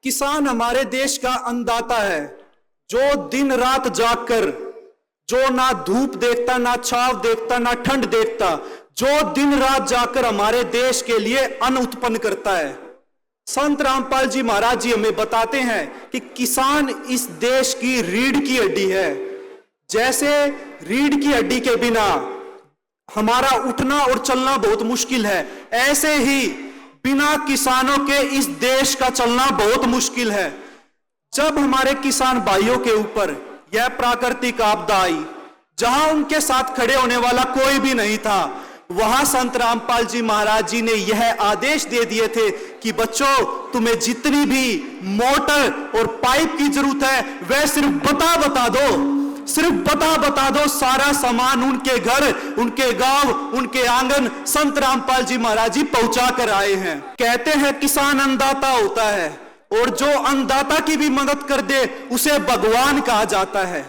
किसान हमारे देश का अन्नदाता है, जो दिन रात जागकर, जो ना धूप देखता, ना छाव देखता, ना ठंड देखता, जो दिन रात जाकर हमारे देश के लिए अन्न उत्पन्न करता है। संत रामपाल जी महाराज जी हमें बताते हैं कि किसान इस देश की रीढ़ की हड्डी है। जैसे रीढ़ की हड्डी के बिना हमारा उठना और चलना बहुत मुश्किल है, ऐसे ही बिना किसानों के इस देश का चलना बहुत मुश्किल है। जब हमारे किसान भाइयों के ऊपर यह प्राकृतिक आपदा आई, जहां उनके साथ खड़े होने वाला कोई भी नहीं था, वहां संत रामपाल जी महाराज जी ने यह आदेश दे दिए थे कि बच्चों, तुम्हें जितनी भी मोटर और पाइप की जरूरत है वह सिर्फ बता दो, सिर्फ बता दो। सारा सामान उनके घर, उनके गांव, उनके आंगन संत रामपाल जी महाराज जी पहुंचा कर आए हैं। कहते हैं किसान अन्नदाता होता है, और जो अन्नदाता की भी मदद कर दे उसे भगवान कहा जाता है।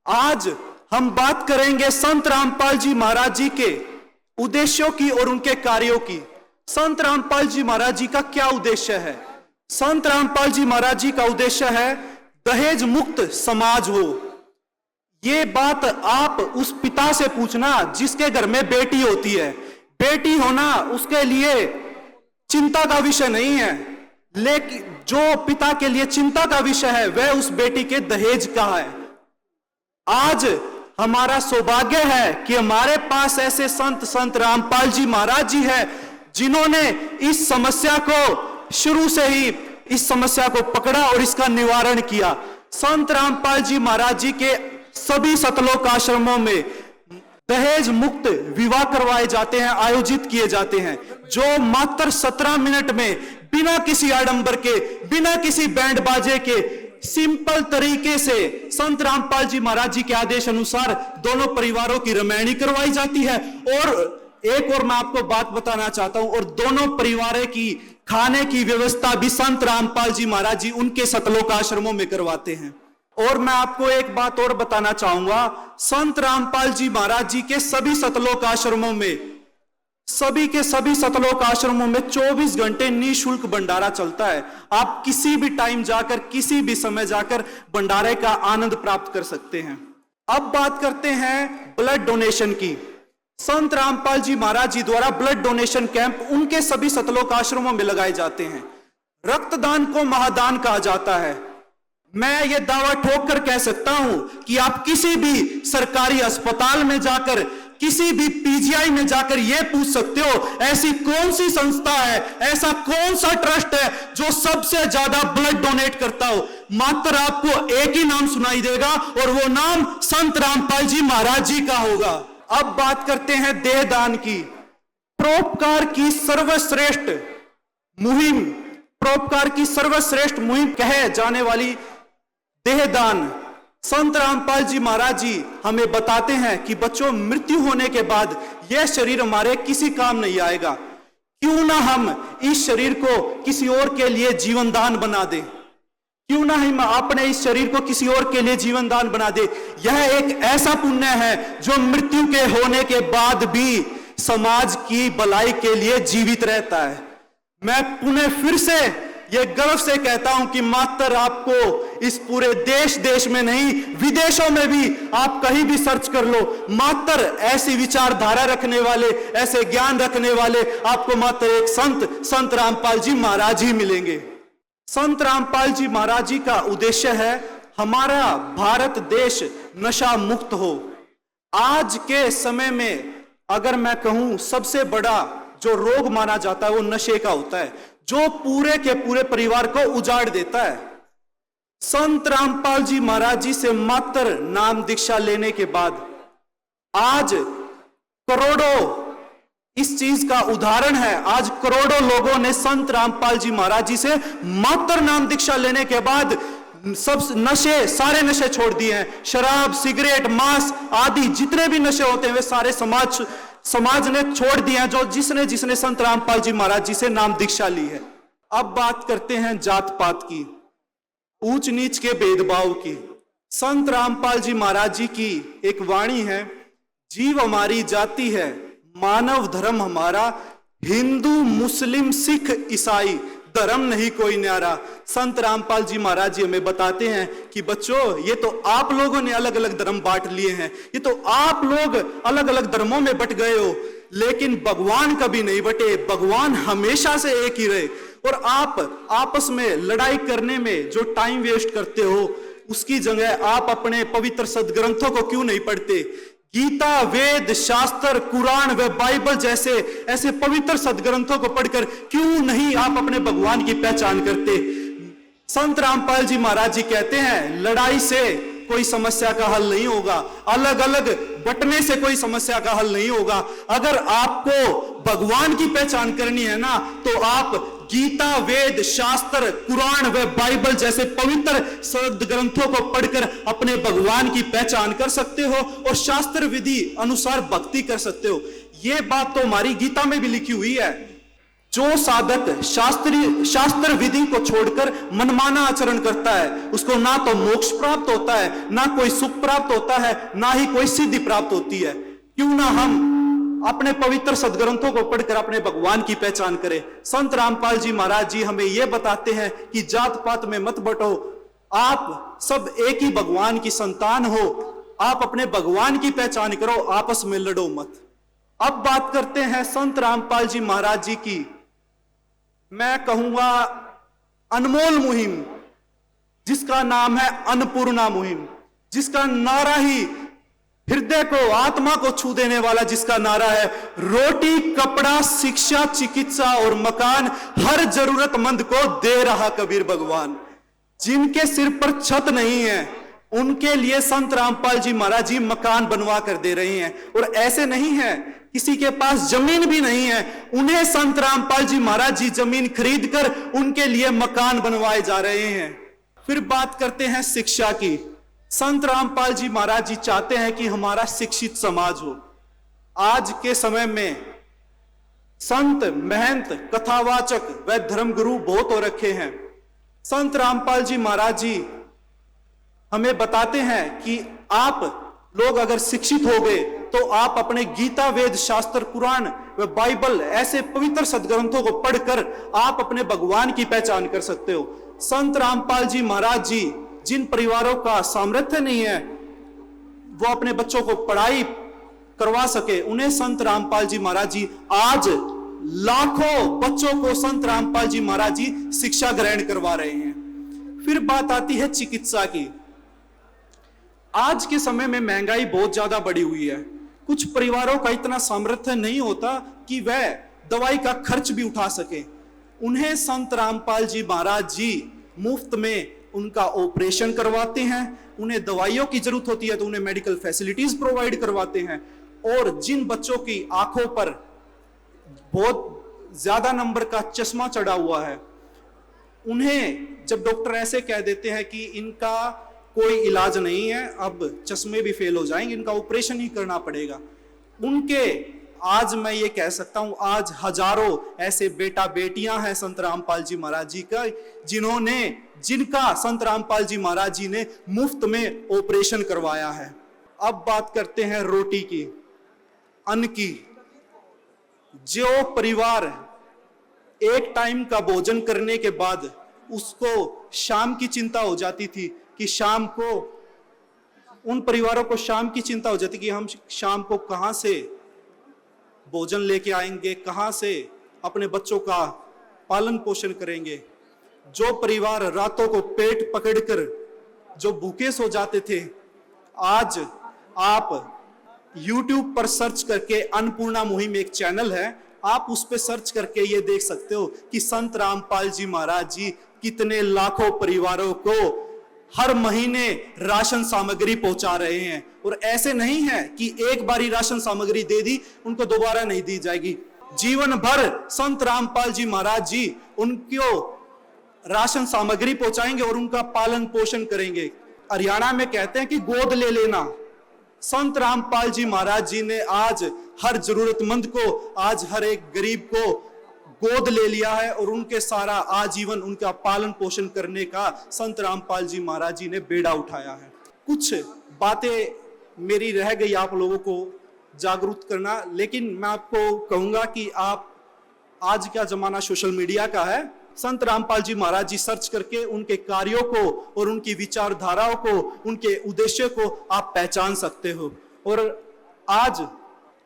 आज हम बात करेंगे संत रामपाल जी महाराज जी के उद्देश्यों की और उनके कार्यों की। संत रामपाल जी महाराज जी का क्या उद्देश्य है? संत रामपाल जी महाराज जी का उद्देश्य है दहेज मुक्त समाज हो। ये बात आप उस पिता से पूछना जिसके घर में बेटी होती है। बेटी होना उसके लिए चिंता का विषय नहीं है, लेकिन जो पिता के लिए चिंता का विषय है वह उस बेटी के दहेज का है। आज हमारा सौभाग्य है कि हमारे पास ऐसे संत रामपाल जी महाराज जी हैं, जिन्होंने इस समस्या को शुरू से ही इस समस्या को पकड़ा और इसका निवारण किया। संत रामपाल जी महाराज जी के सभी सतलोक आश्रमों में दहेज मुक्त विवाह करवाए जाते हैं, आयोजित किए जाते हैं, जो मात्र 17 मिनट में बिना किसी आडंबर के, बिना किसी बैंड बाजे के, सिंपल तरीके से संत रामपाल जी महाराज जी के आदेश अनुसार दोनों परिवारों की रमैनी करवाई जाती है। और एक और मैं आपको बात बताना चाहता हूं, और दोनों परिवारों की खाने की व्यवस्था भी संत रामपाल जी महाराज जी उनके सतलोक आश्रमों में करवाते हैं। और मैं आपको एक बात और बताना चाहूंगा, संत रामपाल जी महाराज जी के सभी सतलोक आश्रमों में, सभी के सभी सतलोक आश्रमों में 24 घंटे निःशुल्क भंडारा चलता है। आप किसी भी टाइम जाकर, किसी भी समय जाकर भंडारे का आनंद प्राप्त कर सकते हैं। अब बात करते हैं ब्लड डोनेशन की। संत रामपाल जी महाराज जी द्वारा ब्लड डोनेशन कैंप उनके सभी सतलोक आश्रमों में लगाए जाते हैं। रक्तदान को महादान कहा जाता है। मैं ये दावा ठोक कर कह सकता हूं कि आप किसी भी सरकारी अस्पताल में जाकर, किसी भी पीजीआई में जाकर यह पूछ सकते हो, ऐसी कौन सी संस्था है, ऐसा कौन सा ट्रस्ट है जो सबसे ज्यादा ब्लड डोनेट करता हो? मात्र आपको एक ही नाम सुनाई देगा, और वो नाम संत रामपाल जी महाराज जी का होगा। अब बात करते हैं देहदान की। परोपकार की सर्वश्रेष्ठ मुहिम कहे जाने वाली देहदान, संत रामपाल जी महाराज जी हमें बताते हैं कि बच्चों, मृत्यु होने के बाद यह शरीर हमारे किसी काम नहीं आएगा। क्यों ना हम इस शरीर को किसी और के लिए जीवन दान बना दें, क्यों ना हम अपने इस शरीर को किसी और के लिए जीवन दान बना दे। यह एक ऐसा पुण्य है जो मृत्यु के होने के बाद भी समाज की भलाई के लिए जीवित रहता है। मैं पुनः फिर से ये गर्व से कहता हूं कि मात्र आपको इस पूरे देश में नहीं, विदेशों में भी आप कहीं भी सर्च कर लो, मात्र ऐसी विचारधारा रखने वाले, ऐसे ज्ञान रखने वाले आपको मात्र एक संत रामपाल जी महाराज ही मिलेंगे। संत रामपाल जी महाराज जी का उद्देश्य है हमारा भारत देश नशा मुक्त हो। आज के समय में अगर मैं कहूं, सबसे बड़ा जो रोग माना जाता है वो नशे का होता है, जो पूरे के पूरे परिवार को उजाड़ देता है। संत रामपाल जी महाराज जी से मात्र नाम दीक्षा लेने के बाद आज करोड़ों इस चीज का उदाहरण है। आज करोड़ों लोगों ने संत रामपाल जी महाराज जी से मात्र नाम दीक्षा लेने के बाद सब नशे, सारे नशे छोड़ दिए हैं। शराब, सिगरेट, मांस आदि जितने भी नशे होते हैं वे सारे समाज ने छोड़ दिए हैं, जो जिसने संत रामपाल जी महाराज जी से नाम दीक्षा ली है। अब बात करते हैं जात पात की, ऊंच नीच के भेदभाव की। संत रामपाल जी महाराज जी की एक वाणी है, जीव हमारी जाति है, मानव धर्म हमारा, हिंदू मुस्लिम सिख ईसाई धर्म नहीं कोई न्यारा। संत रामपाल जी महाराज जी हमें बताते हैं कि बच्चों, ये तो आप लोगों ने अलग अलग धर्म बांट लिए हैं, ये तो आप लोग अलग अलग धर्मों में बट गए हो, लेकिन भगवान कभी नहीं बटे। भगवान हमेशा से एक ही रहे। और आप आपस में लड़ाई करने में जो टाइम वेस्ट करते हो, उसकी जगह आप अपने पवित्र सदग्रंथों को क्यों नहीं पढ़ते? गीता, वेद, शास्त्र, कुरान व बाइबल जैसे ऐसे पवित्र सदग्रंथों को पढ़कर क्यों नहीं आप अपने भगवान की पहचान करते? संत रामपाल जी महाराज जी कहते हैं, लड़ाई से कोई समस्या का हल नहीं होगा, अलग अलग बंटने से कोई समस्या का हल नहीं होगा। अगर आपको भगवान की पहचान करनी है ना, तो आप गीता, वेद, शास्त्र, कुरान व बाइबल जैसे पवित्र सदग्रंथों को पढ़कर अपने भगवान की पहचान कर सकते हो और शास्त्र विधि अनुसार भक्ति कर सकते हो। यह बात तो हमारी गीता में भी लिखी हुई है। जो साधक शास्त्र विधि को छोड़कर मनमाना आचरण करता है, उसको ना तो मोक्ष प्राप्त होता है, ना कोई सुख प्राप्त होता है, ना ही कोई सिद्धि प्राप्त होती है। क्यों ना हम अपने पवित्र सदग्रंथों को पढ़कर अपने भगवान की पहचान करें। संत रामपाल जी महाराज जी हमें यह बताते हैं कि जात पात में मत बंटो, आप सब एक ही भगवान की संतान हो, आप अपने भगवान की पहचान करो, आपस में लड़ो मत। अब बात करते हैं संत रामपाल जी महाराज जी की, मैं कहूंगा अनमोल मुहिम, जिसका नाम है अन्नपूर्णा मुहिम, जिसका नारा ही हृदय को, आत्मा को छू देने वाला जिसका नारा है, रोटी, कपड़ा, शिक्षा, चिकित्सा और मकान हर जरूरतमंद को दे रहा कबीर भगवान। जिनके सिर पर छत नहीं है, उनके लिए संत रामपाल जी महाराज जी मकान बनवा कर दे रहे हैं। और ऐसे नहीं है, किसी के पास जमीन भी नहीं है, उन्हें संत रामपाल जी महाराज जी जमीन खरीद कर उनके लिए मकान बनवाए जा रहे हैं। फिर बात करते हैं शिक्षा की। संत रामपाल जी महाराज जी चाहते हैं कि हमारा शिक्षित समाज हो। आज के समय में संत, महंत, कथावाचक व धर्मगुरु बहुत हो रखे हैं। संत रामपाल जी महाराज जी हमें बताते हैं कि आप लोग अगर शिक्षित हो गए तो आप अपने गीता, वेद, शास्त्र, कुरान व बाइबल ऐसे पवित्र सदग्रंथों को पढ़कर आप अपने भगवान की पहचान कर सकते हो। संत रामपाल जी महाराज जी, जिन परिवारों का सामर्थ्य नहीं है वो अपने बच्चों को पढ़ाई करवा सके, उन्हें संत रामपाल जी महाराज जी आज लाखों बच्चों को संत रामपाल जी महाराज जी शिक्षा ग्रहण करवा रहे हैं। फिर बात आती है चिकित्सा की। आज के समय में महंगाई बहुत ज्यादा बढ़ी हुई है। कुछ परिवारों का इतना सामर्थ्य नहीं होता कि वह दवाई का खर्च भी उठा सके। उन्हें संत रामपाल जी महाराज जी मुफ्त में उनका ऑपरेशन करवाते हैं। उन्हें दवाइयों की जरूरत होती है तो उन्हें मेडिकल फैसिलिटीज प्रोवाइड करवाते हैं। और जिन बच्चों की आंखों पर बहुत ज्यादा नंबर का चश्मा चढ़ा हुआ है, उन्हें जब डॉक्टर ऐसे कह देते हैं कि इनका कोई इलाज नहीं है, अब चश्मे भी फेल हो जाएंगे, इनका ऑपरेशन ही करना पड़ेगा, उनके आज मैं ये कह सकता हूं, आज हजारों ऐसे बेटा बेटियां हैं संत रामपाल जी महाराज जी का, जिनका संत रामपाल जी महाराज जी ने मुफ्त में ऑपरेशन करवाया है। अब बात करते हैं रोटी की, अन्न की। जो परिवार एक टाइम का भोजन करने के बाद उसको शाम की चिंता हो जाती थी कि शाम को, उन परिवारों को शाम की चिंता हो जाती कि हम शाम को कहां से भोजन लेके आएंगे, कहां से अपने बच्चों का पालन पोषण करेंगे। जो परिवार रातों को पेट पकड़कर जो भूखे सो जाते थे, आज आप YouTube पर सर्च करके, अन्नपूर्णा मुहिम एक चैनल है, आप उस पर सर्च करके ये देख सकते हो कि संत रामपाल जी महाराज जी कितने लाखों परिवारों को हर महीने राशन सामग्री पहुंचा रहे हैं। और ऐसे नहीं है कि एक बारी राशन सामग्री दे दी उनको दोबारा नहीं दी जाएगी, जीवन भर संत रामपाल जी महाराज जी उनको राशन सामग्री पहुंचाएंगे और उनका पालन पोषण करेंगे। हरियाणा में कहते हैं कि गोद ले लेना। संत रामपाल जी महाराज जी ने आज हर जरूरतमंद को, आज हर एक गरीब को गोद ले लिया है और उनके सारा आजीवन उनका पालन पोषण करने का संत रामपाल जी महाराज जी ने बेड़ा उठाया है। कुछ बातें मेरी रह गई आप लोगों को जागरूक करना, लेकिन मैं आपको कहूंगा कि आप आज का जमाना सोशल मीडिया का है। संत रामपाल जी महाराज जी सर्च करके उनके कार्यों को और उनकी विचारधाराओं को, उनके उद्देश्य को आप पहचान सकते हो। और आज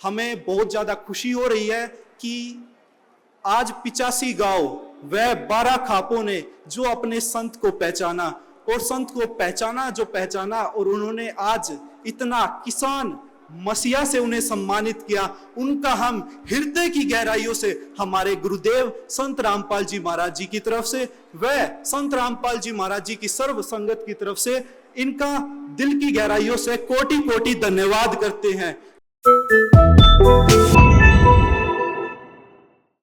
हमें बहुत ज्यादा खुशी हो रही है कि आज 85 गांव व 12 खापों ने जो अपने संत को पहचाना, और संत को पहचाना और उन्होंने आज इतना किसान मसीहा से उन्हें सम्मानित किया, उनका हम हृदय की गहराइयों से हमारे गुरुदेव संत रामपाल जी महाराज जी की तरफ से व संत रामपाल जी महाराज जी की सर्व संगत की तरफ से इनका दिल की गहराइयों से कोटि कोटि धन्यवाद करते हैं।